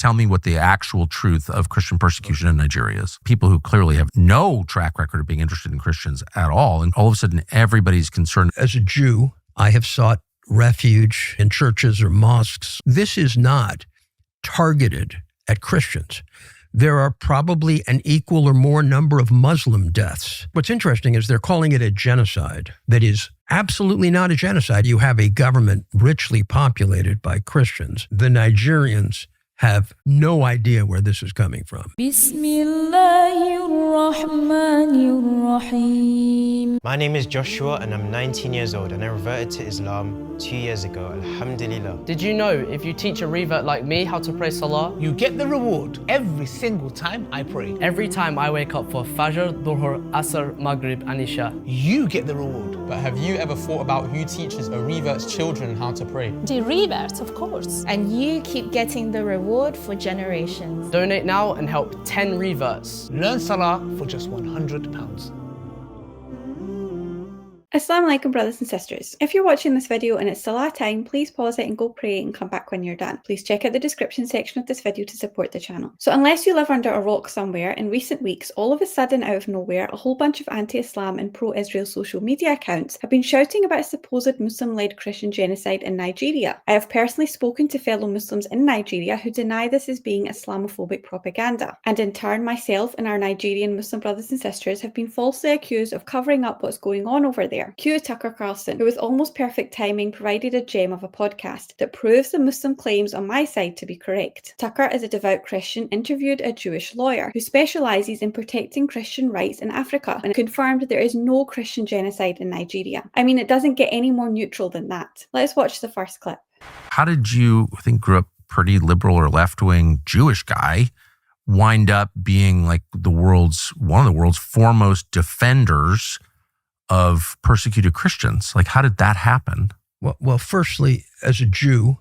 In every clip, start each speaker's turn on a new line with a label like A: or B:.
A: tell me what the actual truth of Christian persecution in Nigeria is. People who clearly have no track record of being interested in Christians at all. And all of a sudden, everybody's concerned.
B: As a Jew, I have sought refuge in churches or mosques. This is not targeted at Christians. There are probably an equal or more number of Muslim deaths. What's interesting is they're calling it a genocide. That is absolutely not a genocide. You have a government richly populated by Christians. The Nigerians have no idea where this is coming from.
C: My name is Joshua and I'm 19 years old and I reverted to Islam 2 years ago, alhamdulillah.
D: Did you know if you teach a revert like me how to pray Salah,
E: you get the reward every single time I pray?
D: Every time I wake up for Fajr, Dhuhr, Asr, Maghrib and Isha.
E: You get the reward.
F: But have you ever thought about who teaches a revert's children how to pray?
G: The reverts, of course. And you keep getting the reward for generations.
D: Donate now and help 10 reverts.
E: Learn Salah for just £100.
H: Assalamu alaikum brothers and sisters. If you're watching this video and it's Salah time, please pause it and go pray and come back when you're done. Please check out the description section of this video to support the channel. So unless you live under a rock somewhere, in recent weeks, all of a sudden out of nowhere, a whole bunch of anti-Islam and pro-Israel social media accounts have been shouting about a supposed Muslim-led Christian genocide in Nigeria. I have personally spoken to fellow Muslims in Nigeria who deny this as being Islamophobic propaganda. And in turn, myself and our Nigerian Muslim brothers and sisters have been falsely accused of covering up what's going on over there. Cue Tucker Carlson, who with almost perfect timing provided a gem of a podcast that proves the Muslim claims on my side to be correct. Tucker, as a devout Christian, interviewed a Jewish lawyer who specialises in protecting Christian rights in Africa and confirmed there is no Christian genocide in Nigeria. I mean, it doesn't get any more neutral than that. Let's watch the first clip.
A: How did you, I think, grew up pretty liberal or left-wing Jewish guy, wind up being like one of the world's foremost defenders of persecuted Christians? Like, how did that happen?
B: Well, firstly, as a Jew,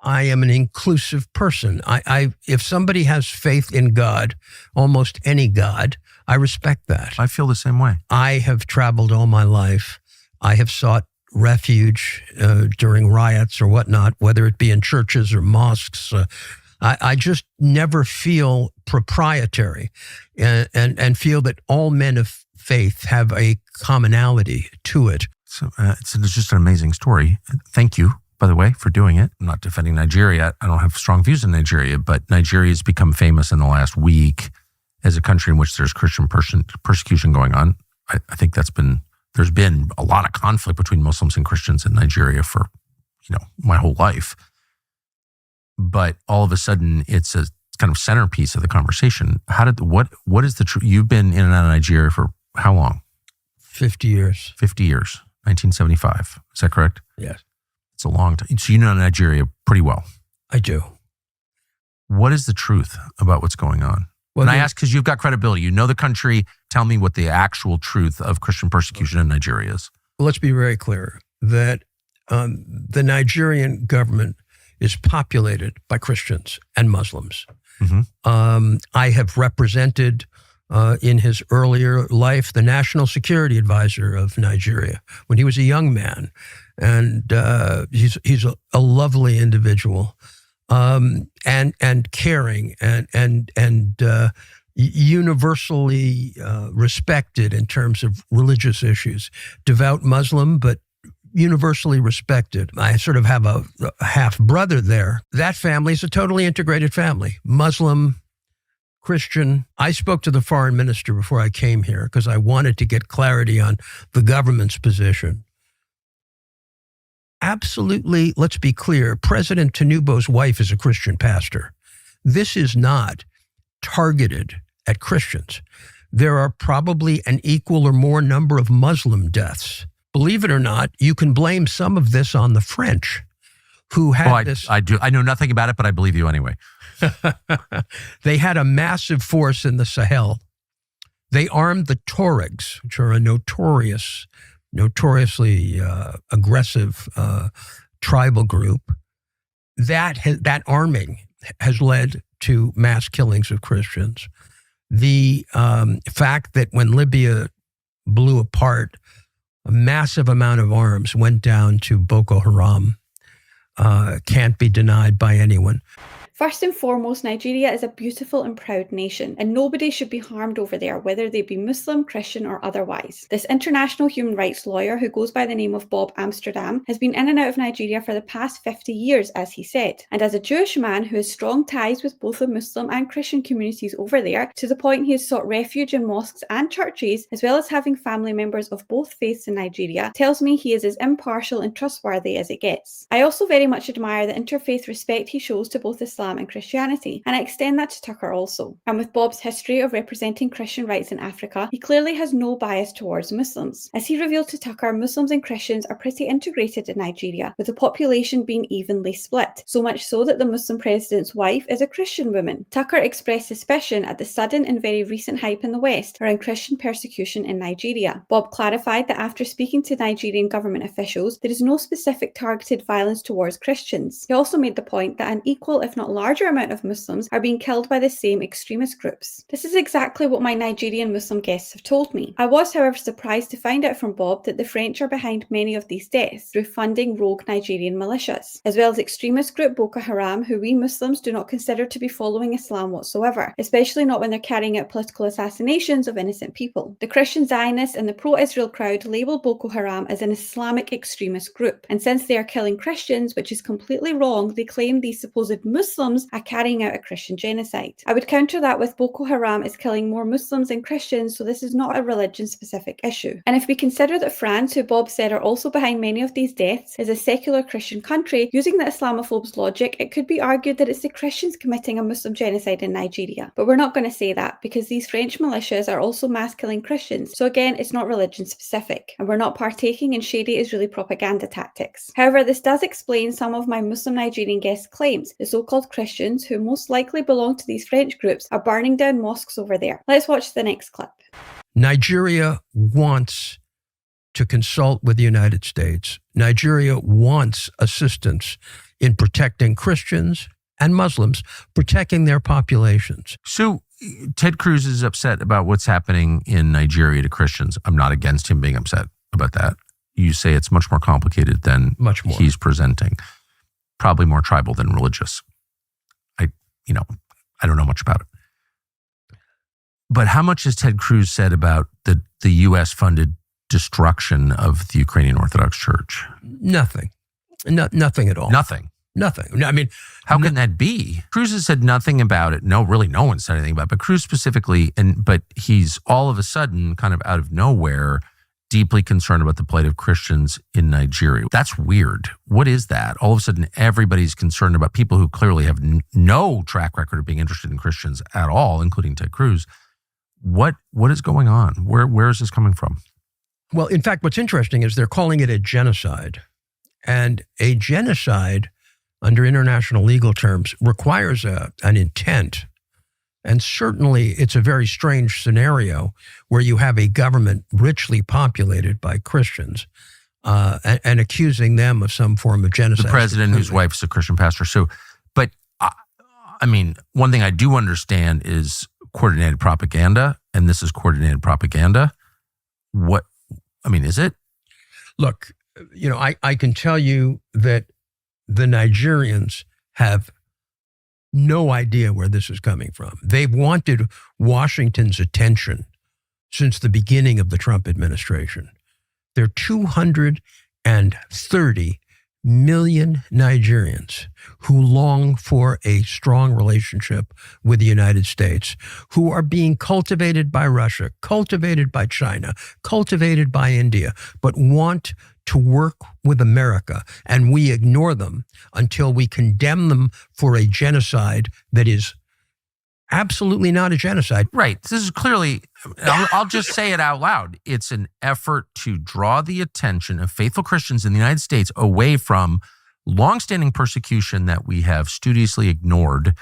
B: I am an inclusive person. If somebody has faith in God, almost any God, I respect that.
A: I feel the same way.
B: I have traveled all my life. I have sought refuge during riots or whatnot, whether it be in churches or mosques. I just never feel proprietary and feel that all men of faith have a commonality to it.
A: So it's just an amazing story. Thank you, by the way, for doing it. I'm not defending Nigeria. I don't have strong views in Nigeria, but Nigeria has become famous in the last week as a country in which there's Christian persecution going on. I think there's been a lot of conflict between Muslims and Christians in Nigeria for, my whole life. But all of a sudden, it's a kind of centerpiece of the conversation. What is the truth? You've been in and out of Nigeria for how long?
B: 50 years.
A: 50 years, 1975. Is that correct?
B: Yes.
A: It's a long time. So you know Nigeria pretty well.
B: I do.
A: What is the truth about what's going on? Well, and I ask because you've got credibility. You know the country. Tell me what the actual truth of Christian persecution in Nigeria is.
B: Well, let's be very clear that the Nigerian government is populated by Christians and Muslims. Mm-hmm. I have represented in his earlier life the National Security Advisor of Nigeria when he was a young man. And he's a lovely individual and caring and universally respected in terms of religious issues. Devout Muslim, but universally respected. I sort of have a half brother there. That family is a totally integrated family. Muslim, Christian. I spoke to the foreign minister before I came here because I wanted to get clarity on the government's position. Absolutely, let's be clear, President Tinubu's wife is a Christian pastor. This is not targeted at Christians. There are probably an equal or more number of Muslim deaths. Believe it or not, you can blame some of this on the French, who had this.
A: I do. I know nothing about it, but I believe you anyway.
B: They had a massive force in the Sahel. They armed the Tuaregs, which are a notoriously aggressive tribal group. That arming has led to mass killings of Christians. The fact that when Libya blew apart, a massive amount of arms went down to Boko Haram can't be denied by anyone.
H: First and foremost, Nigeria is a beautiful and proud nation, and nobody should be harmed over there, whether they be Muslim, Christian, or otherwise. This international human rights lawyer, who goes by the name of Bob Amsterdam, has been in and out of Nigeria for the past 50 years, as he said. And as a Jewish man who has strong ties with both the Muslim and Christian communities over there, to the point he has sought refuge in mosques and churches, as well as having family members of both faiths in Nigeria, tells me he is as impartial and trustworthy as it gets. I also very much admire the interfaith respect he shows to both Islam and Christianity, and I extend that to Tucker also. And with Bob's history of representing Christian rights in Africa, he clearly has no bias towards Muslims. As he revealed to Tucker, Muslims and Christians are pretty integrated in Nigeria, with the population being evenly split, so much so that the Muslim president's wife is a Christian woman. Tucker expressed suspicion at the sudden and very recent hype in the West around Christian persecution in Nigeria. Bob clarified that after speaking to Nigerian government officials, there is no specific targeted violence towards Christians. He also made the point that an equal, if not larger, amount of Muslims are being killed by the same extremist groups. This is exactly what my Nigerian Muslim guests have told me. I was, however, surprised to find out from Bob that the French are behind many of these deaths through funding rogue Nigerian militias, as well as extremist group Boko Haram, who we Muslims do not consider to be following Islam whatsoever, especially not when they're carrying out political assassinations of innocent people. The Christian Zionists and the pro-Israel crowd label Boko Haram as an Islamic extremist group, and since they are killing Christians, which is completely wrong, they claim these supposed Muslims are carrying out a Christian genocide. I would counter that with Boko Haram is killing more Muslims than Christians, so this is not a religion-specific issue. And if we consider that France, who Bob said are also behind many of these deaths, is a secular Christian country, using the Islamophobes' logic, it could be argued that it's the Christians committing a Muslim genocide in Nigeria. But we're not going to say that, because these French militias are also mass-killing Christians, so again, it's not religion-specific, and we're not partaking in shady Israeli propaganda tactics. However, this does explain some of my Muslim Nigerian guests' claims. The so-called Christians, who most likely belong to these French groups, are burning down mosques over there. Let's watch the next clip.
B: Nigeria wants to consult with the United States. Nigeria wants assistance in protecting Christians and Muslims, protecting their populations.
A: So Ted Cruz is upset about what's happening in Nigeria to Christians. I'm not against him being upset about that. You say it's much more complicated than
B: Much more.
A: he's presenting. Probably more tribal than religious. I don't know much about it. But how much has Ted Cruz said about the U.S.-funded destruction of the Ukrainian Orthodox Church?
B: Nothing. Nothing at all.
A: Nothing.
B: Nothing. I mean,
A: How can that be? Cruz has said nothing about it. No, really, no one said anything about it. But Cruz specifically, but he's all of a sudden, kind of out of nowhere, deeply concerned about the plight of Christians in Nigeria. That's weird. What is that? All of a sudden, everybody's concerned about people who clearly have no track record of being interested in Christians at all, including Ted Cruz. What is going on? Where is this coming from?
B: well, in fact, what's interesting is they're calling it a genocide. And a genocide, under international legal terms, requires an intent. And certainly it's a very strange scenario where you have a government richly populated by Christians and accusing them of some form of genocide.
A: The president whose wife's a Christian pastor. So, but I mean, one thing I do understand is coordinated propaganda, and this is coordinated propaganda. Is it?
B: Look, I can tell you that the Nigerians have no idea where this is coming from. They've wanted Washington's attention since the beginning of the Trump administration. There are 230 million Nigerians who long for a strong relationship with the United States, who are being cultivated by Russia, cultivated by China, cultivated by India, but want to work with America, and we ignore them until we condemn them for a genocide that is absolutely not a genocide.
A: Right. This is clearly, I'll just say it out loud. It's an effort to draw the attention of faithful Christians in the United States away from longstanding persecution that we have studiously ignored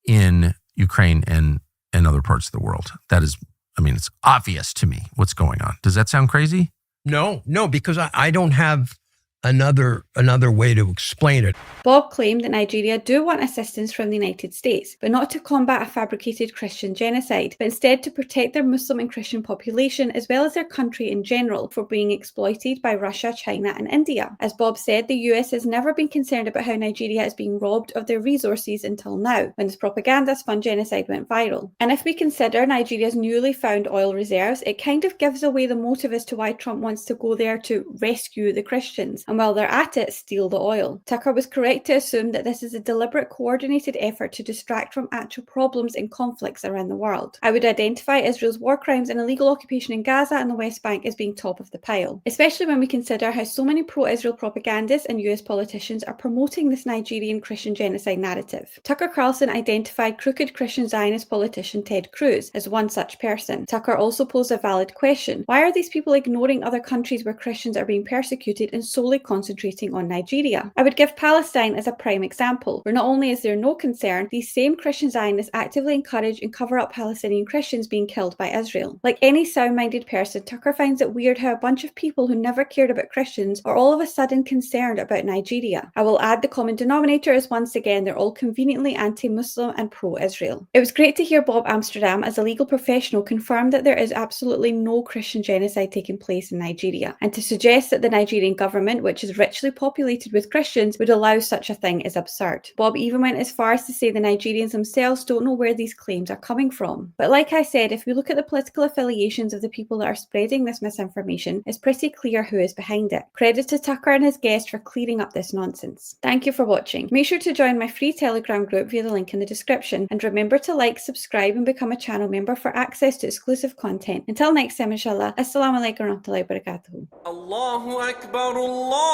A: in Ukraine and other parts of the world. That is, it's obvious to me what's going on. Does that sound crazy?
B: No, because I don't have another way to explain it.
H: Bob claimed that Nigeria do want assistance from the United States, but not to combat a fabricated Christian genocide, but instead to protect their Muslim and Christian population as well as their country in general for being exploited by Russia, China and India. As Bob said, the US has never been concerned about how Nigeria is being robbed of their resources until now, when this propaganda-spun genocide went viral. And if we consider Nigeria's newly found oil reserves, it kind of gives away the motive as to why Trump wants to go there to rescue the Christians, and while they're at it, steal the oil. Tucker was correct to assume that this is a deliberate, coordinated effort to distract from actual problems and conflicts around the world. I would identify Israel's war crimes and illegal occupation in Gaza and the West Bank as being top of the pile, especially when we consider how so many pro-Israel propagandists and US politicians are promoting this Nigerian Christian genocide narrative. Tucker Carlson identified crooked Christian Zionist politician Ted Cruz as one such person. Tucker also posed a valid question. Why are these people ignoring other countries where Christians are being persecuted and solely concentrating on Nigeria? I would give Palestine as a prime example, where not only is there no concern, these same Christian Zionists actively encourage and cover up Palestinian Christians being killed by Israel. Like any sound-minded person, Tucker finds it weird how a bunch of people who never cared about Christians are all of a sudden concerned about Nigeria. I will add the common denominator is once again they're all conveniently anti-Muslim and pro-Israel. It was great to hear Bob Amsterdam, as a legal professional, confirm that there is absolutely no Christian genocide taking place in Nigeria, and to suggest that the Nigerian government, which is richly populated with Christians, would allow such a thing is absurd. Bob even went as far as to say the Nigerians themselves don't know where these claims are coming from. But like I said, if we look at the political affiliations of the people that are spreading this misinformation, it's pretty clear who is behind it. Credit to Tucker and his guest for clearing up this nonsense. Thank you for watching. Make sure to join my free Telegram group via the link in the description, and remember to like, subscribe and become a channel member for access to exclusive content. Until next time, inshallah, assalamu alaikum wa rahmatullahi wa barakatuhu.
I: Allahu Akbar, Allahu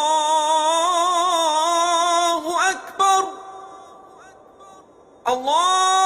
I: Akbar, Allah.